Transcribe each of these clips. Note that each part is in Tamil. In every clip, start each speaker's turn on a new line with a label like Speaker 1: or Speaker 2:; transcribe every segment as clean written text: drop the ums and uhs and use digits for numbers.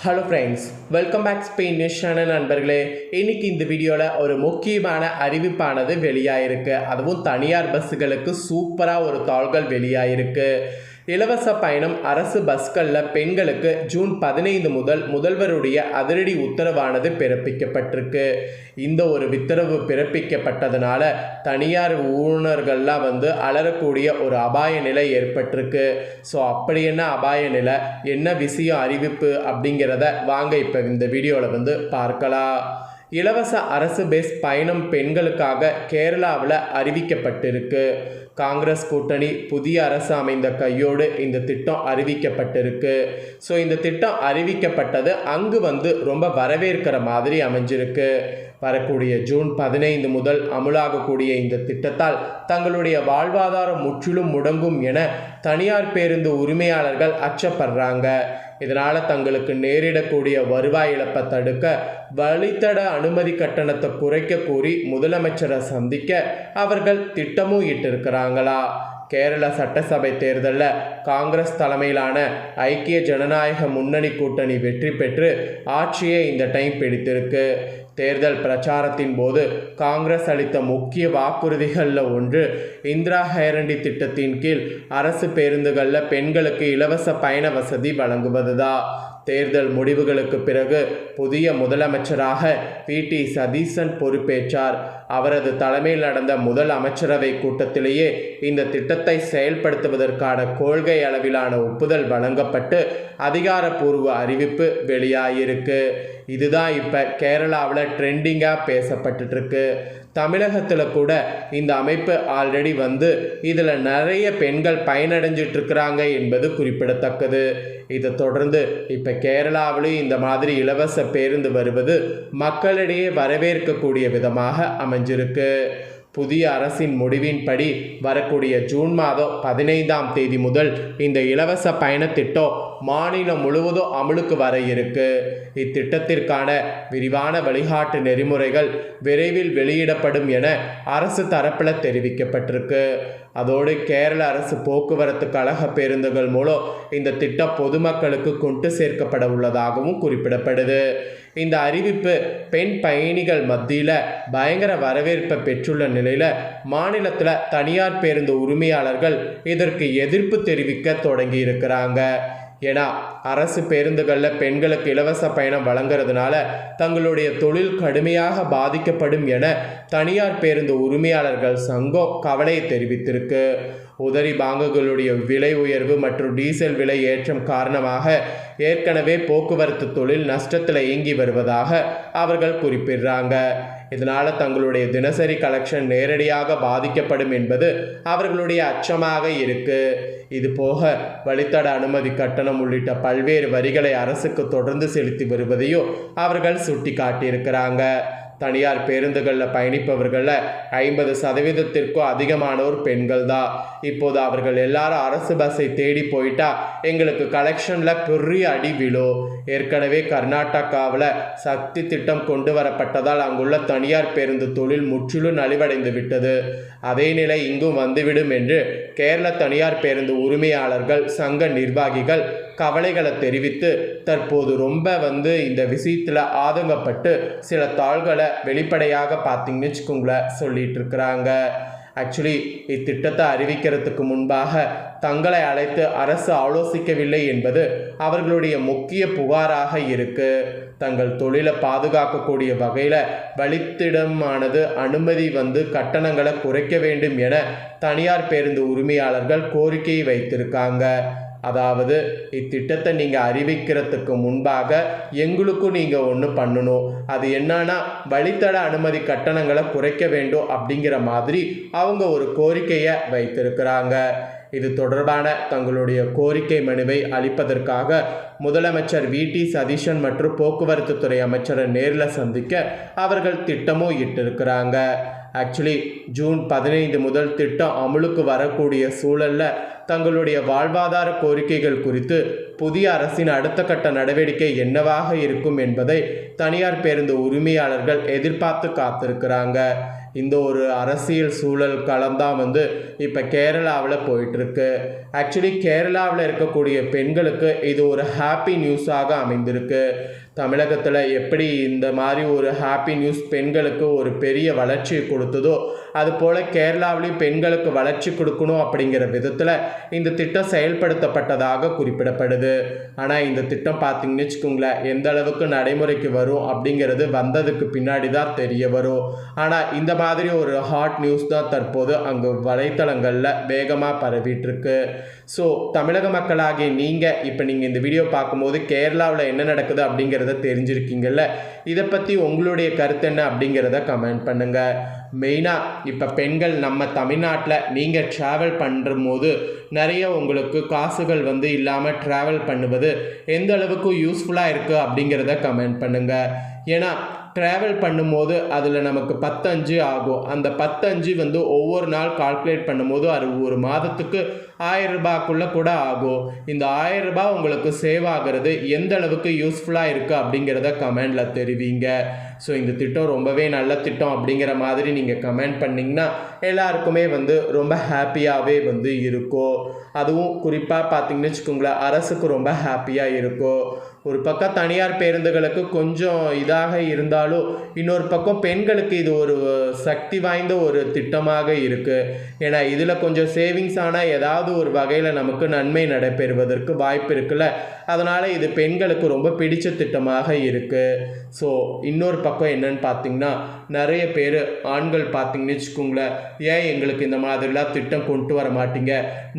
Speaker 1: Hello friends, welcome back Spain news channel நண்பர்களே. இன்னைக்கு இந்த வீடியோவில் ஒரு முக்கியமான அறிவிப்பானது வெளியாயிருக்கு. அதுவும் தனியார் பஸ்ஸுகளுக்கு சூப்பராக ஒரு தாள்கள் வெளியாயிருக்கு. இலவச பயணம் அரசு பஸ்களில் பெண்களுக்கு ஜூன் 15 முதல் முதல்வருடைய அதிரடி உத்தரவானது பிறப்பிக்கப்பட்டிருக்கு. இந்த ஒரு உத்தரவு பிறப்பிக்கப்பட்டதுனால தனியார் ஊழியர்கள்லாம் அலறக்கூடிய ஒரு அபாய நிலை ஏற்பட்டிருக்கு. ஸோ அப்படி என்ன அபாய நிலை, என்ன விஷயம், அறிவிப்பு அப்படிங்கிறத வாங்க இப்போ இந்த வீடியோவில் பார்க்கலாம். இலவச அரசு பஸ் பயணம் பெண்களுக்காக கேரளாவில் அறிவிக்கப்பட்டிருக்கு. காங்கிரஸ் கூட்டணி புதிய அரசு அமைந்த கையோடு இந்த திட்டம் அறிவிக்கப்பட்டிருக்கு. ஸோ இந்த திட்டம் அறிவிக்கப்பட்டது அங்கு ரொம்ப வரவேற்கிற மாதிரி அமைஞ்சிருக்கு. வரக்கூடிய ஜூன் 15 முதல் அமுலாகக்கூடிய இந்த திட்டத்தால் தங்களுடைய வாழ்வாதாரம் முற்றிலும் முடங்கும் என தனியார் பேருந்து உரிமையாளர்கள் அச்சப்படுறாங்க. இதனால் தங்களுக்கு நேரிடக்கூடிய வருவாய் இழப்பை தடுக்க வழித்தட அனுமதி கட்டணத்தை குறைக்க கூறி முதலமைச்சரை சந்திக்க அவர்கள் திட்டமும் இட்டிருக்கிறாங்களா. கேரள சட்டசபை தேர்தலில் காங்கிரஸ் தலைமையிலான ஐக்கிய ஜனநாயக முன்னணி கூட்டணி வெற்றி பெற்று ஆட்சியை இந்த டைம் பிடித்திருக்கு. தேர்தல் பிரச்சாரத்தின் போது காங்கிரஸ் அளித்த முக்கிய வாக்குறுதிகளில் ஒன்று இந்திரா ஹேரண்டி திட்டத்தின் கீழ் அரசு பேருந்துகளில் பெண்களுக்கு இலவச பயண வசதி வழங்குவதுதான். தேர்தல் முடிவுகளுக்கு பிறகு புதிய முதலமைச்சராக வி.டி. சதீசன் பொறுப்பேற்றார். அவரது தலைமையில் நடந்த முதல் அமைச்சரவை கூட்டத்திலேயே இந்த திட்டத்தை செயல்படுத்துவதற்கான கொள்கை அளவிலான ஒப்புதல் வழங்கப்பட்டு அதிகாரப்பூர்வ அறிவிப்பு வெளியாகியிருக்கு. இதுதான் இப்போ கேரளாவில் ட்ரெண்டிங்காக பேசப்பட்டுருக்கு. தமிழகத்தில் கூட இந்த அமைப்பு ஆல்ரெடி இதில் நிறைய பெண்கள் பயனடைஞ்சிட்ருக்கிறாங்க என்பது குறிப்பிடத்தக்கது. இதை தொடர்ந்து இப்போ கேரளாவிலும் இந்த மாதிரி இலவச பேருந்து வருவது மக்களிடையே வரவேற்கக்கூடிய விதமாக அமைஞ்சிருக்கு. புதிய அரசின் முடிவின்படி வரக்கூடிய ஜூன் மாதம் 15ஆம் தேதி முதல் இந்த இலவச பயண திட்டம் மாநிலம் முழுவதும் அமலுக்கு வர இருக்கு. இத்திட்டத்திற்கான விரிவான வழிகாட்டு நெறிமுறைகள் விரைவில் வெளியிடப்படும் என அரசு தரப்பில் தெரிவிக்கப்பட்டிருக்கு. அதோடு கேரள அரசு போக்குவரத்து கழக பேருந்துகள் மூலம் இந்த திட்டம் பொதுமக்களுக்கு கொண்டு சேர்க்கப்பட உள்ளதாகவும் குறிப்பிடப்படுது. இந்த அறிவிப்பு பெண் பயணிகள் மத்தியில் பயங்கர வரவேற்பை பெற்றுள்ள நிலையில் மாநிலத்தில் தனியார் பேருந்து உரிமையாளர்கள் இதற்கு எதிர்ப்பு தெரிவிக்க தொடங்கி இருக்கிறாங்க. ஏன்னா அரசு பேருந்துகளில் பெண்களுக்கு இலவச பயணம் வழங்குறதுனால தங்களுடைய தொழில் கடுமையாக பாதிக்கப்படும் என தனியார் பேருந்து உரிமையாளர்கள் சங்கம் கவலையை தெரிவித்திருக்கு. உதிரி பாகங்களுடைய விலை உயர்வு மற்றும் டீசல் விலை ஏற்றம் காரணமாக ஏற்கனவே போக்குவரத்து தொழில் நஷ்டத்தில் இயங்கி வருவதாக அவர்கள் குறிப்பிடுறாங்க. இதனால் தங்களுடைய தினசரி கலெக்ஷன் நேரடியாக பாதிக்கப்படும் என்பது அவர்களுடைய அச்சமாக இருக்கு. இது போக வழித்தட அனுமதி கட்டணம் உள்ளிட்ட பல்வேறு வரிகளை அரசுக்கு தொடர்ந்து செலுத்தி வருவதையும் அவர்கள் சுட்டி காட்டியிருக்கிறாங்க. தனியார் பேருந்துகளில் பயணிப்பவர்களில் 50%த்திற்கும் அதிகமானோர் பெண்கள் தான். இப்போது அவர்கள் எல்லாரும் அரசு பஸ்ஸை தேடி போயிட்டா எங்களுக்கு கலெக்ஷனில் பெரிய அடி விழும். ஏற்கனவே கர்நாடகாவில் சக்தி திட்டம் கொண்டு வரப்பட்டதால் அங்குள்ள தனியார் பேருந்து தொழில் முற்றிலும் நலிவடைந்து விட்டது. அதே நிலை இங்கும் வந்துவிடும் என்று கேரள தனியார் பேருந்து உரிமையாளர்கள் சங்க நிர்வாகிகள் கவலைகளை தெரிவித்து தற்போது ரொம்ப இந்த விஷயத்தில் ஆதங்கப்பட்டு சில தாள்களை வெளிப்படையாக பார்த்தீங்கன்னு வச்சுக்கோங்களேன் சொல்லிட்டு இருக்கிறாங்க. ஆக்சுவலி இத்திட்டத்தை அறிவிக்கிறதுக்கு முன்பாக தங்களை அழைத்து அரசு ஆலோசிக்கவில்லை என்பது அவர்களுடைய முக்கிய புகாராக இருக்கு. தங்கள் தொழிலை பாதுகாக்கக்கூடிய வகையில் வழித்திடமானது அனுமதி கட்டணங்களை குறைக்க வேண்டும் என தனியார் பேருந்து உரிமையாளர்கள் கோரிக்கையை வைத்திருக்காங்க. அதாவது இத்திட்டத்தை நீங்கள் அறிவிக்கிறதுக்கு முன்பாக எங்களுக்கும் நீங்கள் ஒன்று பண்ணணும். அது என்னன்னா வழித்தட அனுமதி கட்டணங்களை குறைக்க வேண்டும் அப்படிங்கிற மாதிரி அவங்க ஒரு கோரிக்கையை வைத்திருக்கிறாங்க. இது தொடர்பான தங்களுடைய கோரிக்கை மனுவை அளிப்பதற்காக முதலமைச்சர் வி.டி. சதீசன் மற்றும் போக்குவரத்து துறை அமைச்சரை நேரில் சந்திக்க அவர்கள் திட்டமும் இட்டிருக்கிறாங்க. ஆக்சுவலி ஜூன் 15 முதல் திட்டம் அமலுக்கு வரக்கூடிய சூழலில் தங்களுடைய வாழ்வாதார கோரிக்கைகள் குறித்து புதிய அரசின் அடுத்த கட்ட நடவடிக்கை என்னவாக இருக்கும் என்பதை தனியார் பேருந்து உரிமையாளர்கள் எதிர்பார்த்து காத்திருக்கிறாங்க. இந்த ஒரு அரசியல் சூழல் களம்தான் வந்து இப்போ கேரளாவில் போயிட்டுருக்கு. ஆக்சுவலி கேரளாவில் இருக்கக்கூடிய பெண்களுக்கு இது ஒரு ஹாப்பி நியூஸாக அமைந்திருக்கு. தமிழகத்தில் எப்படி இந்த மாதிரி ஒரு ஹாப்பி நியூஸ் பெண்களுக்கு ஒரு பெரிய வளர்ச்சியை கொடுத்ததோ அதுபோல் கேரளாவிலையும் பெண்களுக்கு வளர்ச்சி கொடுக்கணும் அப்படிங்கிற விதத்தில் இந்த திட்டம் செயல்படுத்தப்பட்டதாக குறிப்பிடப்படுது. ஆனால் இந்த திட்டம் பார்த்திங்கன்னு வச்சுக்கோங்களேன், எந்த அளவுக்கு நடைமுறைக்கு வரும் அப்படிங்கிறது வந்ததுக்கு பின்னாடி தான் தெரிய வரும். ஆனால் இந்த மாதிரி ஒரு ஹாட் நியூஸ் தான் தற்போது அங்கே வலைத்தளங்களில் வேகமாக பரவிட்டுருக்கு. ஸோ தமிழக மக்களாகிய நீங்கள் இந்த வீடியோ பார்க்கும்போது கேரளாவில் என்ன நடக்குது அப்படிங்கிறத தெரிஞ்சிருக்கீங்கல்ல. இதை பற்றி உங்களுடைய கருத்து என்ன அப்படிங்கிறத கமெண்ட் பண்ணுங்கள். மெயினாக இப்போ பெண்கள் நம்ம தமிழ்நாட்டில் நீங்கள் ட்ராவல் பண்ணும்போது நிறைய உங்களுக்கு காசுகள் வந்து இல்லாமல் ட்ராவல் பண்ணுவது எந்த அளவுக்கு யூஸ்ஃபுல்லாக இருக்குது அப்படிங்கிறத கமெண்ட் பண்ணுங்கள். ஏன்னா ட்ராவல் பண்ணும்போது அதில் நமக்கு 10,500 ஆகும். அந்த 10,500 வந்து ஒவ்வொரு நாள் கால்குலேட் பண்ணும்போது அது ஒரு மாதத்துக்கு 1000 ரூபாய்க்குள்ளே கூட ஆகும். இந்த 1000 ரூபாய் உங்களுக்கு சேவ் ஆகிறது எந்த அளவுக்கு யூஸ்ஃபுல்லாக இருக்குது அப்படிங்கிறத கமெண்டில் தெரிவிங்க. ஸோ இந்த திட்டம் ரொம்பவே நல்ல திட்டம் அப்படிங்கிற மாதிரி நீங்கள் கமெண்ட் பண்ணிங்கன்னா எல்லாருக்குமே வந்து ரொம்ப ஹாப்பியாகவே வந்து இருக்கும். அதுவும் குறிப்பாக பார்த்திங்கன்னு வச்சுக்கோங்களேன், அரசுக்கு ரொம்ப ஹாப்பியாக இருக்கும். ஒரு பக்கம் தனியார் பேருந்துகளுக்கு கொஞ்சம் இதாக இருந்தாலும் இன்னொரு பக்கம் பெண்களுக்கு இது ஒரு சக்தி வாய்ந்த ஒரு திட்டமாக இருக்குது. ஏன்னா இதில் கொஞ்சம் சேவிங்ஸ் ஆனால் ஏதாவது ஒரு வகையில் நமக்கு நன்மை நடைபெறுவதற்கு வாய்ப்பு இருக்குல்ல. அதனால் இது பெண்களுக்கு ரொம்ப பிடிச்ச திட்டமாக இருக்குது. ஸோ இன்னொரு பக்கம் என்னன்னு பார்த்திங்கன்னா, நிறைய பேர் ஆண்கள் பார்த்திங்கன்னு வச்சுக்கோங்களேன், ஏன் எங்களுக்கு இந்த மாதிரிலாம் திட்டம் கொண்டு வர மாட்டீங்க,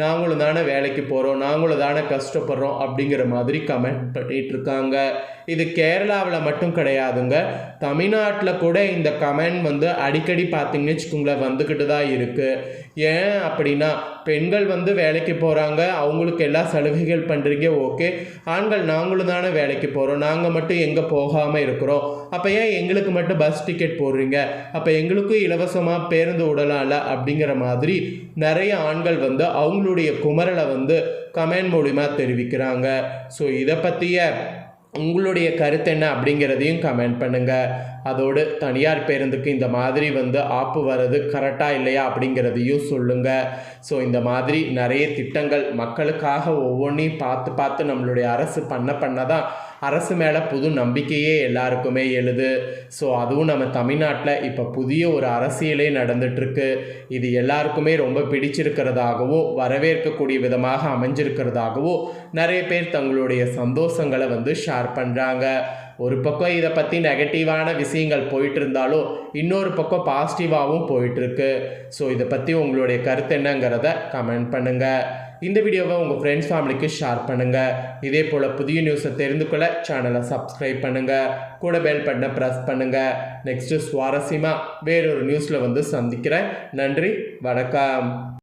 Speaker 1: நாங்களும் தானே வேலைக்கு போகிறோம், நாங்களும் தானே கஷ்டப்படுறோம் அப்படிங்கிற மாதிரி கமெண்ட் பண்ணிகிட்டு இருக்காங்க. இது கேரளாவில் மட்டும் கிடையாதுங்க, தமிழ்நாட்டில் கூட இந்த கமெண்ட் வந்து அடிக்கடி பார்த்திங்கன்னு வச்சுக்கோங்களேன் வந்துக்கிட்டு தான் இருக்குது. ஏன் அப்படின்னா பெண்கள் வந்து வேலைக்கு போகிறாங்க, அவங்களுக்கு எல்லா சலுகைகள் பண்ணுறீங்க, ஓகே. ஆண்கள் நாங்களும் தானே வேலைக்கு போகிறோம், நாங்கள் மட்டும் எங்கே போகாமல் இருக்கிறோம், அப்போ ஏன் எங்களுக்கு மட்டும் பஸ் டிக்கெட் போடுறீங்க, அப்போ எங்களுக்கும் இலவசமாக பேருந்து விடலாம்ல அப்படிங்கிற மாதிரி நிறைய ஆண்கள் வந்து அவங்களுடைய குமரலை வந்து கமெண்ட் மூலிமா தெரிவிக்கிறாங்க. ஸோ இதை பற்றிய உங்களுடைய கருத்து என்ன அப்படிங்கிறதையும் கமெண்ட் பண்ணுங்கள். அதோடு தனியார் பேருந்துக்கு இந்த மாதிரி வந்து ஆப்பு வர்றது கரெக்டாக இல்லையா அப்படிங்கிறதையும் சொல்லுங்கள். ஸோ இந்த மாதிரி நிறைய திட்டங்கள் மக்களுக்காக ஒவ்வொன்றையும் பார்த்து நம்மளுடைய அரசு பண்ண தான் அரசு மேலே புது நம்பிக்கையே எல்லாருக்குமே எழுது. ஸோ அதுவும் நம்ம தமிழ்நாட்டில் இப்போ புதிய ஒரு அரசியலே நடந்துகிட்ருக்கு. இது எல்லாருக்குமே ரொம்ப பிடிச்சிருக்கிறதாகவும் வரவேற்கக்கூடிய விதமாக அமைஞ்சிருக்கிறதாகவும் நிறைய பேர் தங்களுடைய சந்தோஷங்களை வந்து ஷேர் பண்ணுறாங்க. ஒரு பக்கம் இதை பற்றி நெகட்டிவான விஷயங்கள் போயிட்டு இருந்தாலும் இன்னொரு பக்கம் பாசிட்டிவாகவும் போயிட்டுருக்கு. ஸோ இதை பற்றி உங்களுடைய கருத்து என்னங்கிறத கமெண்ட் பண்ணுங்கள். இந்த வீடியோவை உங்கள் ஃப்ரெண்ட்ஸ் ஃபேமிலிக்கு ஷேர் பண்ணுங்கள். இதே போல் புதிய நியூஸை தெரிந்து கொள்ள சேனலை சப்ஸ்கிரைப் பண்ணுங்கள், கூட பெல் பட்டனை ப்ரெஸ் பண்ணுங்கள். நெக்ஸ்ட்டு சுவாரஸ்யமாக வேறொரு நியூஸில் வந்து சந்திக்கிறேன். நன்றி, வணக்கம்.